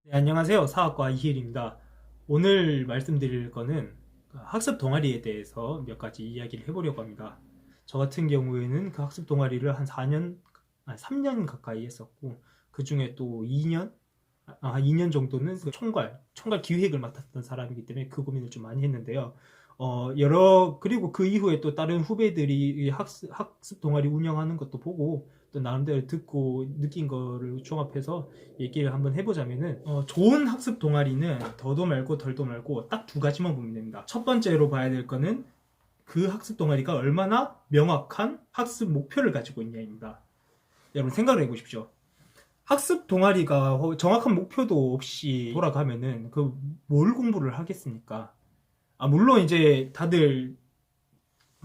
네, 안녕하세요. 사학과 이희일입니다. 오늘 말씀드릴 거는 학습 동아리에 대해서 몇 가지 이야기를 해보려고 합니다. 저 같은 경우에는 그 학습 동아리를 한 4년, 3년 가까이 했었고, 그 중에 또 2년 정도는 그 총괄 기획을 맡았던 사람이기 때문에 그 고민을 좀 많이 했는데요. 그리고 그 이후에 또 다른 후배들이 이 학습 동아리 운영하는 것도 보고, 또 나름대로 듣고 느낀 거를 종합해서 얘기를 한번 해보자면은, 좋은 학습 동아리는 더도 말고 덜도 말고 딱 두 가지만 보면 됩니다. 첫 번째로 봐야 될 거는 그 학습 동아리가 얼마나 명확한 학습 목표를 가지고 있냐입니다. 여러분 생각을 해보십시오. 학습 동아리가 정확한 목표도 없이 돌아가면은 그 뭘 공부를 하겠습니까? 물론 이제 다들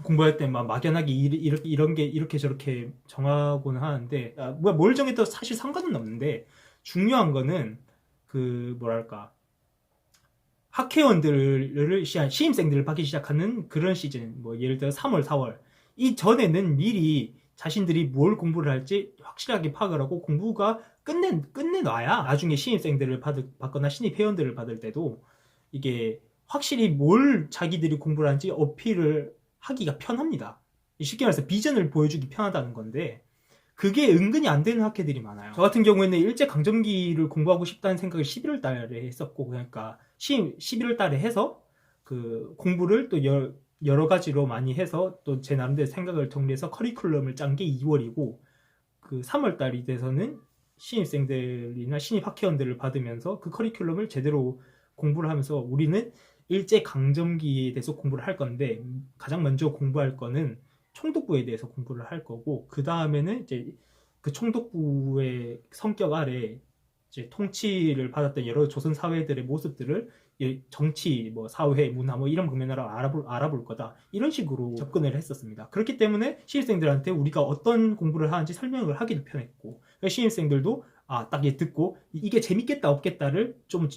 공부할 때 막 막연하게 이런 게 이렇게 저렇게 정하고는 하는데, 뭘 정해도 사실 상관은 없는데, 중요한 거는 그 뭐랄까, 학회원들을 신입생들을 받기 시작하는 그런 시즌, 뭐 예를 들어 3월, 4월 이 전에는 미리 자신들이 뭘 공부를 할지 확실하게 파악을 하고 공부가 끝내놔야 나중에 신입생들을 받거나 신입 회원들을 받을 때도 이게 확실히 뭘 자기들이 공부를 하는지 어필을 하기가 편합니다. 쉽게 말해서 비전을 보여주기 편하다는 건데, 그게 은근히 안 되는 학회들이 많아요. 저 같은 경우에는 일제 강점기를 공부하고 싶다는 생각을 11월 달에 했었고, 그러니까 11월 달에 해서 그 공부를 또 여러 가지로 많이 해서 또 제 나름대로 생각을 정리해서 커리큘럼을 짠 게 2월이고, 그 3월 달이 돼서는 신입생들이나 신입 학회원들을 받으면서 그 커리큘럼을 제대로 공부를 하면서, 우리는 일제 강점기에 대해서 공부를 할 건데 가장 먼저 공부할 거는 총독부에 대해서 공부를 할 거고, 그 다음에는 이제 그 총독부의 성격 아래 이제 통치를 받았던 여러 조선 사회들의 모습들을 정치, 뭐 사회, 문화 뭐 이런 방면으로 알아볼 거다, 이런 식으로 접근을 했었습니다. 그렇기 때문에 신입생들한테 우리가 어떤 공부를 하는지 설명을 하기도 편했고, 그러니까 신입생들도 딱 얘 듣고 이게 재밌겠다 없겠다를 좀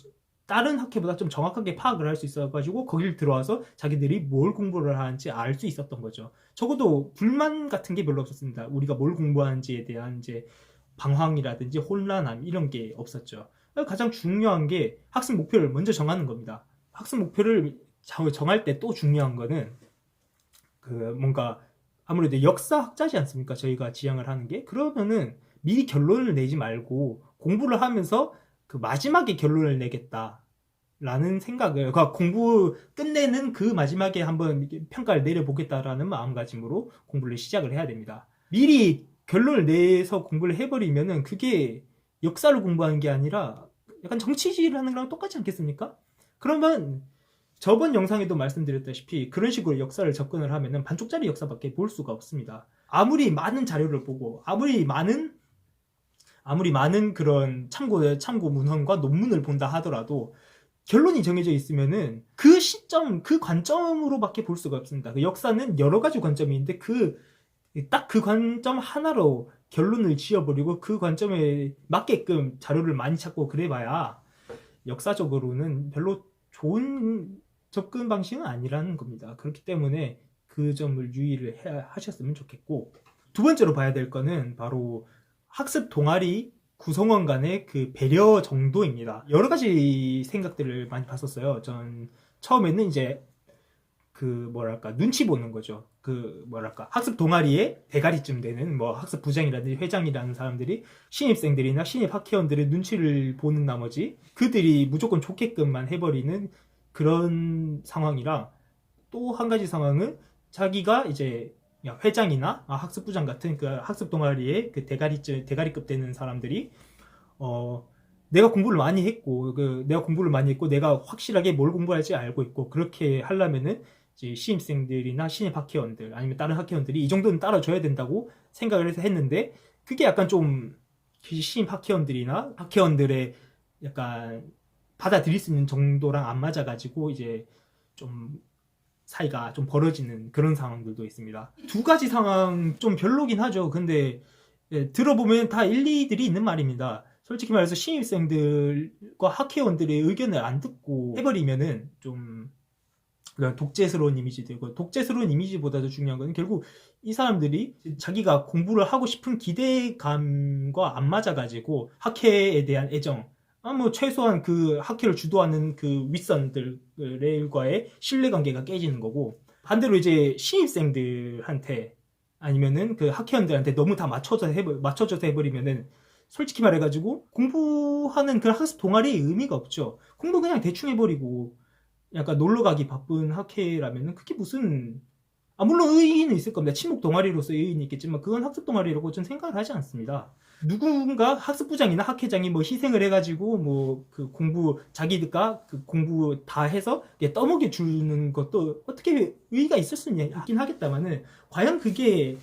다른 학회보다 좀 정확하게 파악을 할 수 있어가지고 거길 들어와서 자기들이 뭘 공부를 하는지 알 수 있었던 거죠. 적어도 불만 같은 게 별로 없었습니다. 우리가 뭘 공부하는지에 대한 이제 방황이라든지 혼란함 이런 게 없었죠. 가장 중요한 게 학습 목표를 먼저 정하는 겁니다. 학습 목표를 정할 때 또 중요한 거는 그 뭔가, 아무래도 역사학자지 않습니까? 저희가 지향을 하는 게. 그러면은 미리 결론을 내지 말고 공부를 하면서 그 마지막에 결론을 내겠다 라는 생각을, 그러니까 공부 끝내는 그 마지막에 한번 평가를 내려보겠다라는 마음가짐으로 공부를 시작을 해야 됩니다. 미리 결론을 내서 공부를 해버리면은 그게 역사를 공부하는 게 아니라 약간 정치지라는 거랑 똑같지 않겠습니까? 그러면 저번 영상에도 말씀드렸다시피 그런 식으로 역사를 접근을 하면은 반쪽짜리 역사밖에 볼 수가 없습니다. 아무리 많은 자료를 보고 아무리 많은 그런 참고 문헌과 논문을 본다 하더라도 결론이 정해져 있으면은 그 시점, 그 관점으로밖에 볼 수가 없습니다. 그 역사는 여러 가지 관점이 있는데 딱 그 관점 하나로 결론을 지어버리고 그 관점에 맞게끔 자료를 많이 찾고 그래봐야 역사적으로는 별로 좋은 접근 방식은 아니라는 겁니다. 그렇기 때문에 그 점을 유의를 하셨으면 좋겠고, 두 번째로 봐야 될 거는 바로 학습 동아리 구성원 간의 그 배려 정도입니다. 여러 가지 생각들을 많이 봤었어요. 전 처음에는 이제 그 뭐랄까, 눈치 보는 거죠. 그 뭐랄까, 학습 동아리에 대가리쯤 되는 뭐 학습 부장이라든지 회장이라는 사람들이 신입생들이나 신입 학회원들의 눈치를 보는 나머지 그들이 무조건 좋게끔만 해버리는 그런 상황이랑, 또 한 가지 상황은 자기가 이제 회장이나 학습부장 같은 그 학습 동아리에 그 대가리급 되는 사람들이 내가 공부를 많이 했고, 내가 확실하게 뭘 공부할지 알고 있고, 그렇게 하려면은 이제 신입생들이나 신입 학회원들 아니면 다른 학회원들이 이 정도는 따라줘야 된다고 생각을 해서 했는데, 그게 약간 좀 신입 학회원들이나 학회원들의 약간 받아들일 수 있는 정도랑 안 맞아가지고 이제 좀 사이가 좀 벌어지는 그런 상황들도 있습니다. 두 가지 상황 좀 별로긴 하죠. 근데 들어보면 다 일리들이 있는 말입니다. 솔직히 말해서 신입생들과 학회원들의 의견을 안 듣고 해버리면은 좀 독재스러운 이미지 되고, 독재스러운 이미지보다도 중요한 건 결국 이 사람들이 자기가 공부를 하고 싶은 기대감과 안 맞아가지고 학회에 대한 애정, 뭐 최소한 그 학회를 주도하는 그 윗선들과의 신뢰관계가 깨지는 거고, 반대로 이제 신입생들한테 아니면은 그 학회원들한테 너무 다 맞춰져서 해버리면은 솔직히 말해가지고 공부하는 그 학습 동아리의 의미가 없죠. 공부 그냥 대충 해버리고 약간 놀러 가기 바쁜 학회라면은 그게 무슨, 물론 의의는 있을 겁니다. 친목 동아리로서 의의는 있겠지만 그건 학습 동아리라고 저는 생각을 하지 않습니다. 누군가 학습부장이나 학회장이 뭐 희생을 해가지고 뭐 그 공부 자기가 그 공부 다 해서 떠먹여 주는 것도 어떻게 의의가 있을 수는 있긴 하겠다마는 과연 그게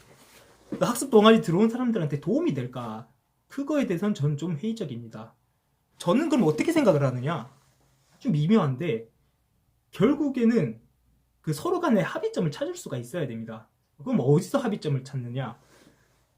학습 동아리 들어온 사람들한테 도움이 될까? 그거에 대해서는 저는 좀 회의적입니다. 저는 그럼 어떻게 생각을 하느냐? 좀 미묘한데 결국에는 그 서로 간의 합의점을 찾을 수가 있어야 됩니다. 그럼 어디서 합의점을 찾느냐?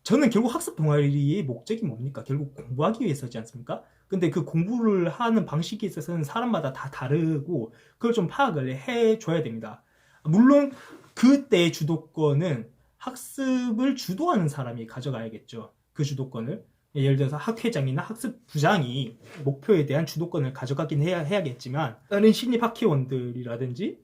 저는 결국 학습 동아리의 목적이 뭡니까? 결국 공부하기 위해서지 않습니까? 근데 그 공부를 하는 방식에 있어서는 사람마다 다 다르고 그걸 좀 파악을 해줘야 됩니다. 물론 그때의 주도권은 학습을 주도하는 사람이 가져가야겠죠. 그 주도권을. 예를 들어서 학회장이나 학습부장이 목표에 대한 주도권을 가져가긴 해야겠지만 다른 신입학회원들이라든지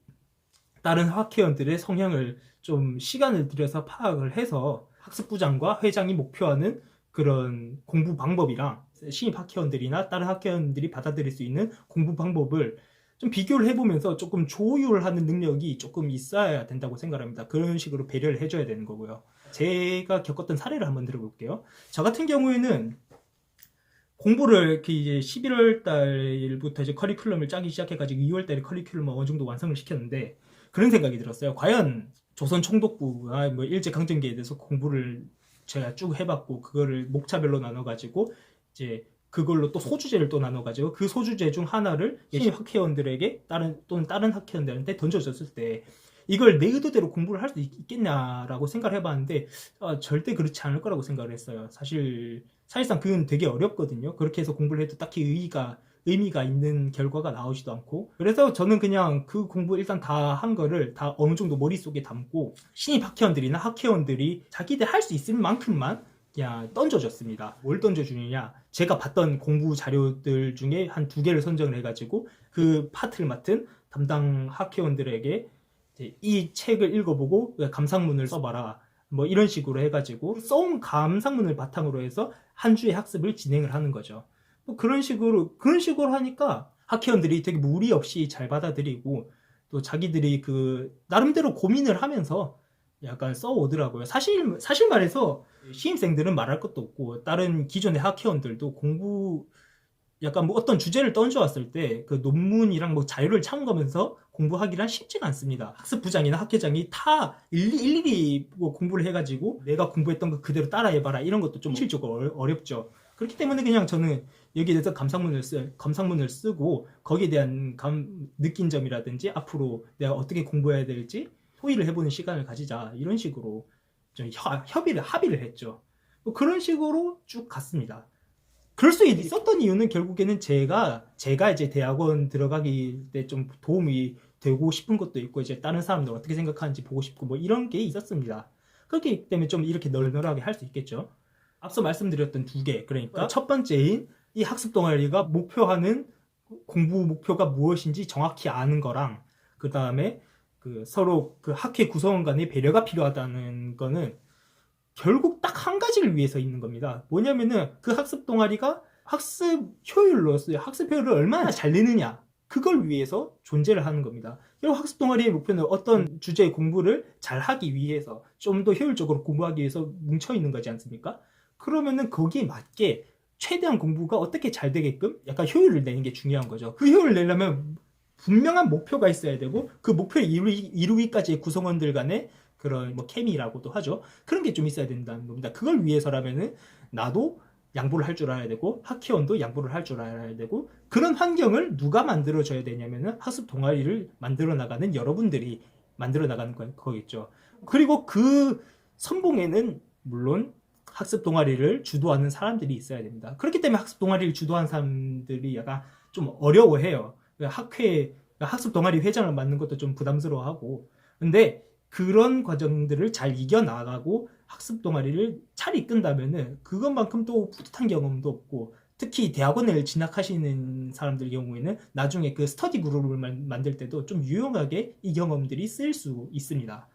다른 학회원들의 성향을 좀 시간을 들여서 파악을 해서 학습부장과 회장이 목표하는 그런 공부 방법이랑 신입 학회원들이나 다른 학회원들이 받아들일 수 있는 공부 방법을 좀 비교를 해보면서 조금 조율하는 능력이 조금 있어야 된다고 생각합니다. 그런 식으로 배려를 해줘야 되는 거고요. 제가 겪었던 사례를 한번 들어볼게요. 저 같은 경우에는 공부를 이제 11월 달부터 이제 커리큘럼을 짜기 시작해가지고 2월 달에 커리큘럼을 어느 정도 완성을 시켰는데 그런 생각이 들었어요. 과연 조선 총독부나 뭐 일제강점기에 대해서 공부를 제가 쭉 해봤고 그거를 목차별로 나눠가지고 이제 그걸로 또 소주제를 또 나눠가지고 그 소주제 중 하나를 신입 학회원들에게 또는 다른 학회원들한테 던져줬을 때 이걸 내 의도대로 공부를 할 수 있겠냐라고 생각을 해봤는데 절대 그렇지 않을 거라고 생각을 했어요. 사실상 그건 되게 어렵거든요. 그렇게 해서 공부를 해도 딱히 의미가 있는 결과가 나오지도 않고 그래서 저는 그냥 그 공부 일단 다 한 거를 다 어느 정도 머릿속에 담고 신입 학회원들이나 학회원들이 자기들 할 수 있을 만큼만 그냥 던져줬습니다. 뭘 던져주느냐, 제가 봤던 공부 자료들 중에 한 2개를 선정을 해가지고 그 파트를 맡은 담당 학회원들에게 이 책을 읽어보고 감상문을 써봐라 뭐 이런 식으로 해가지고 써온 감상문을 바탕으로 해서 한 주의 학습을 진행을 하는 거죠. 뭐 그런 식으로 하니까 학회원들이 되게 무리 없이 잘 받아들이고 또 자기들이 그 나름대로 고민을 하면서 약간 써오더라고요. 사실 말해서 신입생들은 말할 것도 없고 다른 기존의 학회원들도 공부 약간 뭐 어떤 주제를 던져왔을 때 그 논문이랑 뭐 자료를 참고하면서 공부하기란 쉽지가 않습니다. 학습부장이나 학회장이 다 일일이 뭐 공부를 해가지고 내가 공부했던 거 그대로 따라해봐라 이런 것도 좀 실질적으로 어렵죠. 그렇기 때문에 그냥 저는 여기에 대해서 감상문을 쓰고 거기에 대한 느낀 점이라든지 앞으로 내가 어떻게 공부해야 될지 토의를 해보는 시간을 가지자 이런 식으로 좀 합의를 했죠. 뭐 그런 식으로 쭉 갔습니다. 그럴 수 있었던 이유는 결국에는 제가 이제 대학원 들어가기 때 좀 도움이 되고 싶은 것도 있고 이제 다른 사람들 어떻게 생각하는지 보고 싶고 뭐 이런 게 있었습니다. 그렇기 때문에 좀 이렇게 널널하게 할 수 있겠죠. 앞서 말씀드렸던 2개, 그러니까 첫 번째인 이 학습 동아리가 목표하는 공부 목표가 무엇인지 정확히 아는 거랑 그 다음에 그 서로 그 학회 구성원 간의 배려가 필요하다는 거는 결국 딱 한 가지를 위해서 있는 겁니다. 뭐냐면은 그 학습 동아리가 학습 효율을 얼마나 잘 내느냐 그걸 위해서 존재를 하는 겁니다. 결국 학습 동아리의 목표는 어떤 주제의 공부를 잘 하기 위해서 좀 더 효율적으로 공부하기 위해서 뭉쳐 있는 거지 않습니까? 그러면은 거기에 맞게 최대한 공부가 어떻게 잘 되게끔 약간 효율을 내는 게 중요한 거죠. 그 효율을 내려면 분명한 목표가 있어야 되고 그 목표를 이루기까지의 구성원들 간의 그런 뭐 케미라고도 하죠. 그런 게 좀 있어야 된다는 겁니다. 그걸 위해서라면은 나도 양보를 할 줄 알아야 되고 학회원도 양보를 할 줄 알아야 되고 그런 환경을 누가 만들어줘야 되냐면은 학습 동아리를 만들어 나가는 여러분들이 만들어 나가는 거겠죠. 그리고 그 선봉에는 물론 학습 동아리를 주도하는 사람들이 있어야 됩니다. 그렇기 때문에 학습 동아리를 주도하는 사람들이 약간 좀 어려워해요. 학습 동아리 회장을 맡는 것도 좀 부담스러워하고 근데 그런 과정들을 잘 이겨나가고 학습 동아리를 잘 이끈다면은 그것만큼 또 뿌듯한 경험도 없고 특히 대학원을 진학하시는 사람들 경우에는 나중에 그 스터디 그룹을 만들 때도 좀 유용하게 이 경험들이 쓰일 수 있습니다.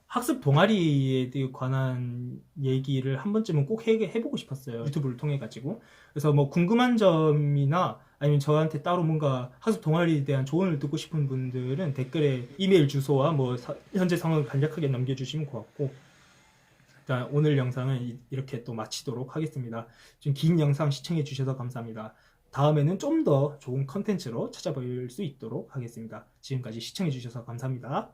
학습 동아리에 관한 얘기를 한 번쯤은 꼭 해보고 싶었어요. 유튜브를 통해 가지고. 그래서 뭐 궁금한 점이나 아니면 저한테 따로 뭔가 학습 동아리에 대한 조언을 듣고 싶은 분들은 댓글에 이메일 주소와 뭐 현재 상황을 간략하게 남겨주시면 고맙고, 일단 오늘 영상은 이렇게 또 마치도록 하겠습니다. 좀 긴 영상 시청해 주셔서 감사합니다. 다음에는 좀 더 좋은 컨텐츠로 찾아볼 수 있도록 하겠습니다. 지금까지 시청해 주셔서 감사합니다.